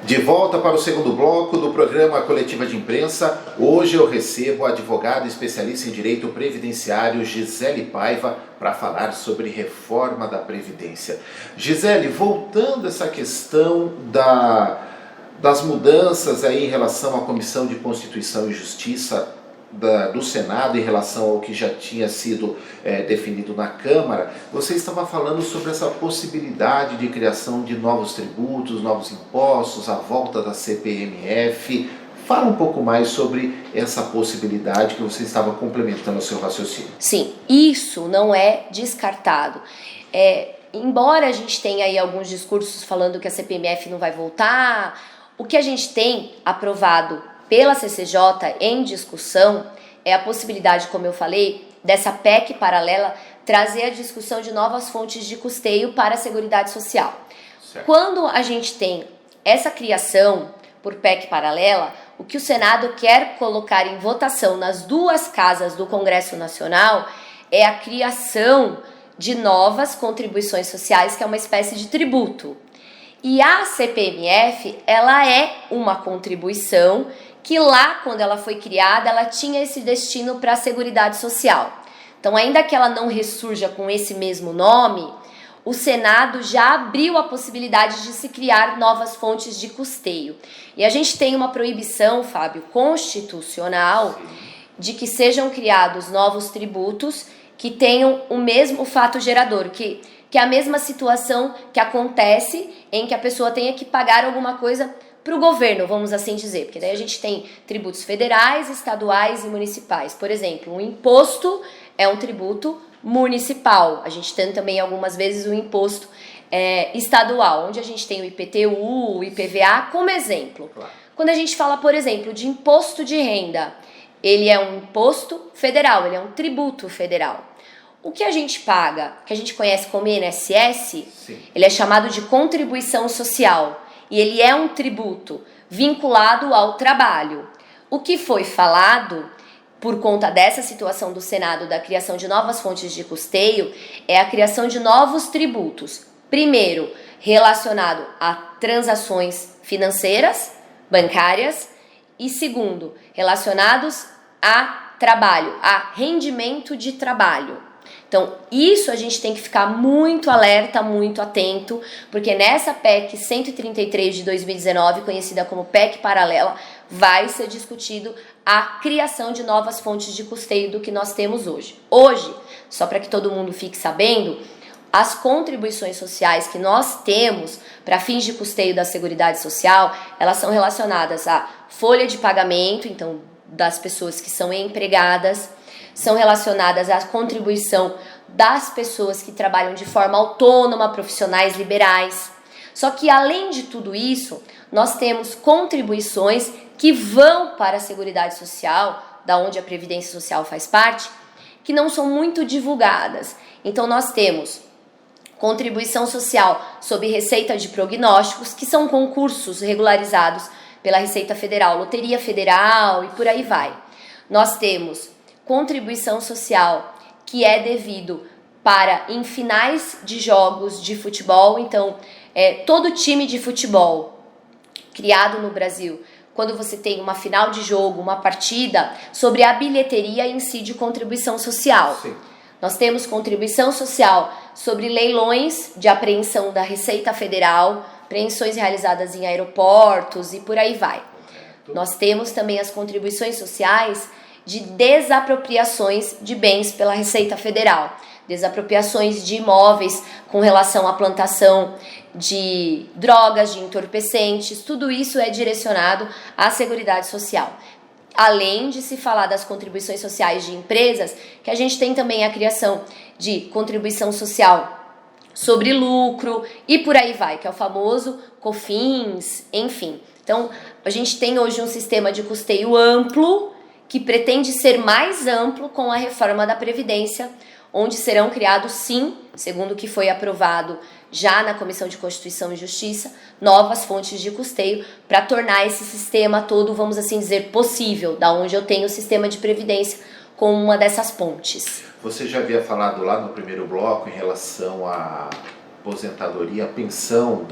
De volta para o segundo bloco do programa Coletiva de Imprensa. Hoje eu recebo a advogada especialista em direito previdenciário Gisele Paiva para falar sobre reforma da Previdência. Gisele, voltando a essa questão das mudanças aí em relação à Comissão de Constituição e Justiça do Senado em relação ao que já tinha sido definido na Câmara, você estava falando sobre essa possibilidade de criação de novos tributos, novos impostos, a volta da CPMF. Fala um pouco mais sobre essa possibilidade que você estava complementando o seu raciocínio. Sim, isso não é descartado. Embora a gente tenha aí alguns discursos falando que a CPMF não vai voltar, o que a gente tem aprovado pela CCJ em discussão é a possibilidade, como eu falei, dessa PEC paralela trazer a discussão de novas fontes de custeio para a Seguridade Social. Certo. Quando a gente tem essa criação por PEC paralela, o que o Senado quer colocar em votação nas duas casas do Congresso Nacional é a criação de novas contribuições sociais, que é uma espécie de tributo. E a CPMF, ela é uma contribuição que lá, quando ela foi criada, ela tinha esse destino para a Seguridade Social. Então, ainda que ela não ressurja com esse mesmo nome, o Senado já abriu a possibilidade de se criar novas fontes de custeio. E a gente tem uma proibição, Fábio, constitucional, de que sejam criados novos tributos que tenham o mesmo fato gerador, que é a mesma situação que acontece em que a pessoa tenha que pagar alguma coisa para o governo, vamos assim dizer, porque daí a gente tem tributos federais, estaduais e municipais. Por exemplo, um imposto é um tributo municipal. A gente tem também algumas vezes o imposto estadual, onde a gente tem o IPTU, o IPVA como exemplo. Claro. Quando a gente fala, por exemplo, de imposto de renda, ele é um imposto federal, ele é um tributo federal. O que a gente paga, que a gente conhece como INSS, Sim. ele é chamado de contribuição social e ele é um tributo vinculado ao trabalho. O que foi falado por conta dessa situação do Senado da criação de novas fontes de custeio é a criação de novos tributos. Primeiro, relacionado a transações financeiras, bancárias, e segundo, relacionados a trabalho, a rendimento de trabalho. Então, isso a gente tem que ficar muito alerta, muito atento, porque nessa PEC 133 de 2019, conhecida como PEC paralela, vai ser discutido a criação de novas fontes de custeio do que nós temos hoje. Hoje, só para que todo mundo fique sabendo, as contribuições sociais que nós temos para fins de custeio da Seguridade Social, elas são relacionadas à folha de pagamento, então, das pessoas que são empregadas, são relacionadas à contribuição das pessoas que trabalham de forma autônoma, profissionais liberais. Só que, além de tudo isso, nós temos contribuições que vão para a Seguridade Social, da onde a Previdência Social faz parte, que não são muito divulgadas. Então, nós temos contribuição social sob receita de prognósticos, que são concursos regularizados pela Receita Federal, Loteria Federal e por aí vai. Nós temos contribuição social que é devido para em finais de jogos de futebol. Então, todo time de futebol criado no Brasil, quando você tem uma final de jogo, uma partida, sobre a bilheteria em si de contribuição social. Sim. Nós temos contribuição social sobre leilões de apreensão da Receita Federal, apreensões realizadas em aeroportos e por aí vai. Nós temos também as contribuições sociais de desapropriações de bens pela Receita Federal, desapropriações de imóveis com relação à plantação de drogas, de entorpecentes, tudo isso é direcionado à Seguridade Social. Além de se falar das contribuições sociais de empresas, que a gente tem também a criação de contribuição social sobre lucro e por aí vai, que é o famoso COFINS, enfim. Então, a gente tem hoje um sistema de custeio amplo, que pretende ser mais amplo com a reforma da Previdência, onde serão criados, sim, segundo o que foi aprovado já na Comissão de Constituição e Justiça, novas fontes de custeio para tornar esse sistema todo, vamos assim dizer, possível, da onde eu tenho o sistema de previdência como uma dessas pontes. Você já havia falado lá no primeiro bloco em relação à aposentadoria, a pensão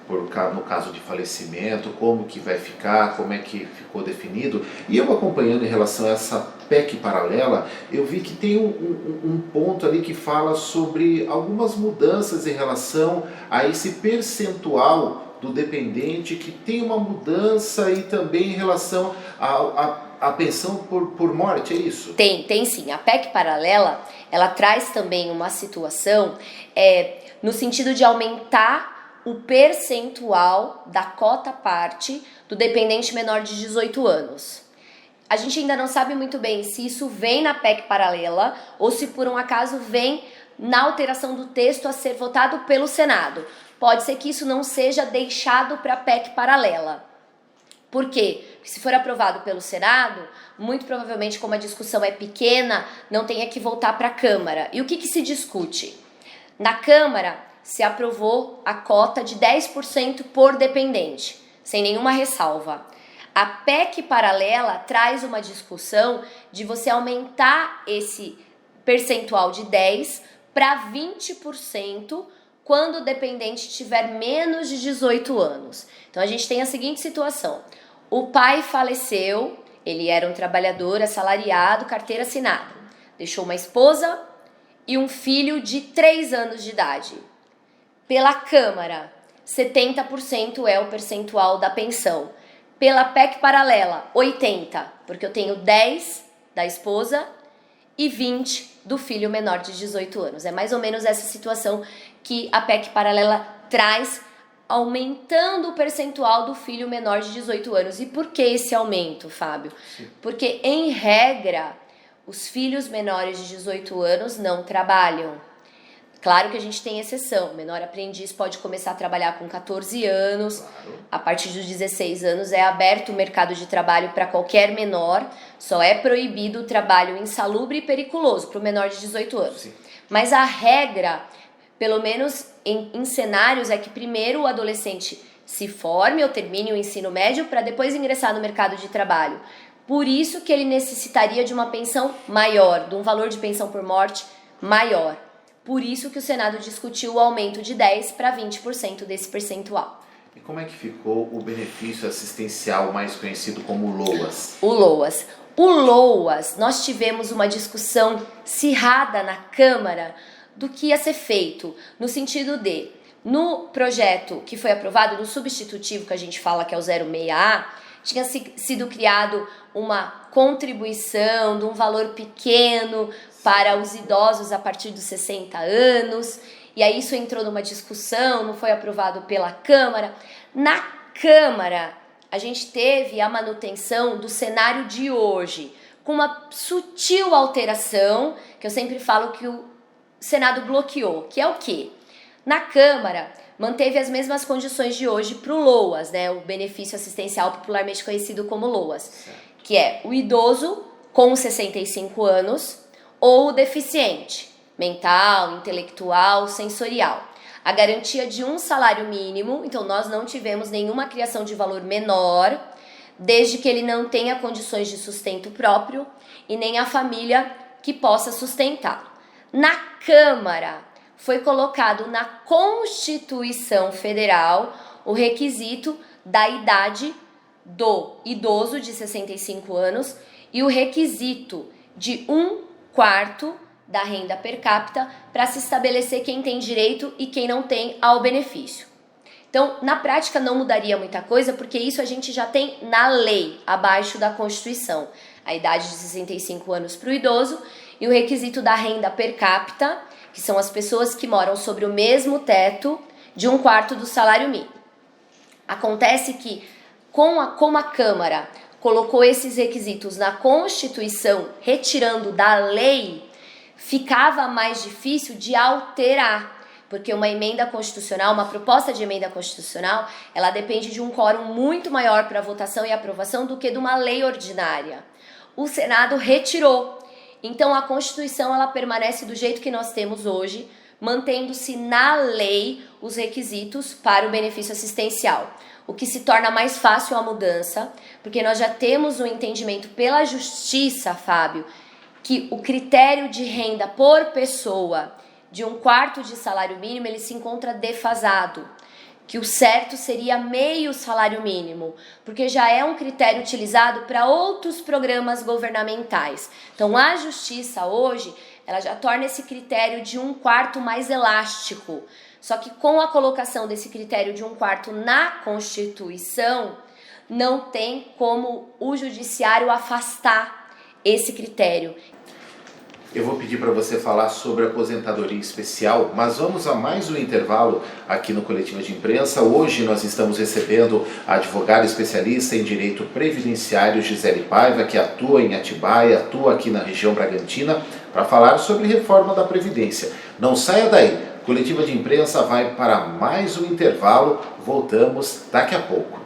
no caso de falecimento, como que vai ficar, como é que ficou definido. E eu acompanhando em relação a essa PEC paralela, eu vi que tem um ponto ali que fala sobre algumas mudanças em relação a esse percentual do dependente, que tem uma mudança e também em relação a pensão por morte, é isso? Tem sim. A PEC paralela, ela traz também uma situação no sentido de aumentar o percentual da cota parte do dependente menor de 18 anos. A gente ainda não sabe muito bem se isso vem na PEC paralela ou se por um acaso vem na alteração do texto a ser votado pelo Senado. Pode ser que isso não seja deixado para a PEC paralela. Por quê? Porque se for aprovado pelo Senado, muito provavelmente, como a discussão é pequena, não tenha que voltar para a Câmara. E o que se discute? Na Câmara, se aprovou a cota de 10% por dependente, sem nenhuma ressalva. A PEC paralela traz uma discussão de você aumentar esse percentual de 10% para 20% quando o dependente tiver menos de 18 anos. Então a gente tem a seguinte situação: o pai faleceu, ele era um trabalhador assalariado, carteira assinada, deixou uma esposa e um filho de 3 anos de idade. Pela Câmara, 70% é o percentual da pensão. Pela PEC paralela, 80%, porque eu tenho 10% da esposa e 20% do filho menor de 18 anos. É mais ou menos essa situação que a PEC paralela traz, aumentando o percentual do filho menor de 18 anos. E por que esse aumento, Fábio? Sim. Porque, em regra, os filhos menores de 18 anos não trabalham. Claro que a gente tem exceção, o menor aprendiz pode começar a trabalhar com 14 anos, Claro. A partir dos 16 anos é aberto o mercado de trabalho para qualquer menor, só é proibido o trabalho insalubre e periculoso para o menor de 18 anos. Sim. Mas a regra, pelo menos em cenários, é que primeiro o adolescente se forme ou termine o ensino médio para depois ingressar no mercado de trabalho. Por isso que ele necessitaria de uma pensão maior, de um valor de pensão por morte maior. Por isso que o Senado discutiu o aumento de 10% para 20% desse percentual. E como é que ficou o benefício assistencial mais conhecido como LOAS? O LOAS. O LOAS, nós tivemos uma discussão acirrada na Câmara do que ia ser feito, no sentido de, no projeto que foi aprovado, no substitutivo que a gente fala que é o 06A, tinha sido criado uma contribuição de um valor pequeno para os idosos a partir dos 60 anos, e aí isso entrou numa discussão, não foi aprovado pela Câmara. Na Câmara, a gente teve a manutenção do cenário de hoje, com uma sutil alteração, que eu sempre falo que o Senado bloqueou, que é o quê? Na Câmara, manteve as mesmas condições de hoje para o LOAS, né, o benefício assistencial popularmente conhecido como LOAS, que é o idoso com 65 anos ou o deficiente, mental, intelectual, sensorial. A garantia de um salário mínimo, então nós não tivemos nenhuma criação de valor menor, desde que ele não tenha condições de sustento próprio e nem a família que possa sustentá-lo. Na Câmara, foi colocado na Constituição Federal o requisito da idade do idoso de 65 anos e o requisito de 1/4 da renda per capita para se estabelecer quem tem direito e quem não tem ao benefício. Então, na prática não mudaria muita coisa, porque isso a gente já tem na lei, abaixo da Constituição. A idade de 65 anos para o idoso e o requisito da renda per capita, que são as pessoas que moram sobre o mesmo teto de 1/4 do salário mínimo. Acontece que, como a Câmara colocou esses requisitos na Constituição, retirando da lei, ficava mais difícil de alterar, porque uma emenda constitucional, uma proposta de emenda constitucional, ela depende de um quórum muito maior para votação e aprovação do que de uma lei ordinária. O Senado retirou. Então a Constituição ela permanece do jeito que nós temos hoje, mantendo-se na lei os requisitos para o benefício assistencial, o que se torna mais fácil a mudança, porque nós já temos um entendimento pela Justiça, Fábio, que o critério de renda por pessoa de 1/4 de salário mínimo ele se encontra defasado, que o certo seria meio salário mínimo, porque já é um critério utilizado para outros programas governamentais. Então, a Justiça hoje, ela já torna esse critério de 1/4 mais elástico. Só que com a colocação desse critério de 1/4 na Constituição, não tem como o Judiciário afastar esse critério. Eu vou pedir para você falar sobre a aposentadoria especial, mas vamos a mais um intervalo aqui no Coletiva de Imprensa. Hoje nós estamos recebendo a advogada especialista em direito previdenciário Gisele Paiva, que atua em Atibaia, atua aqui na região Bragantina, para falar sobre reforma da Previdência. Não saia daí, Coletiva de Imprensa vai para mais um intervalo, voltamos daqui a pouco.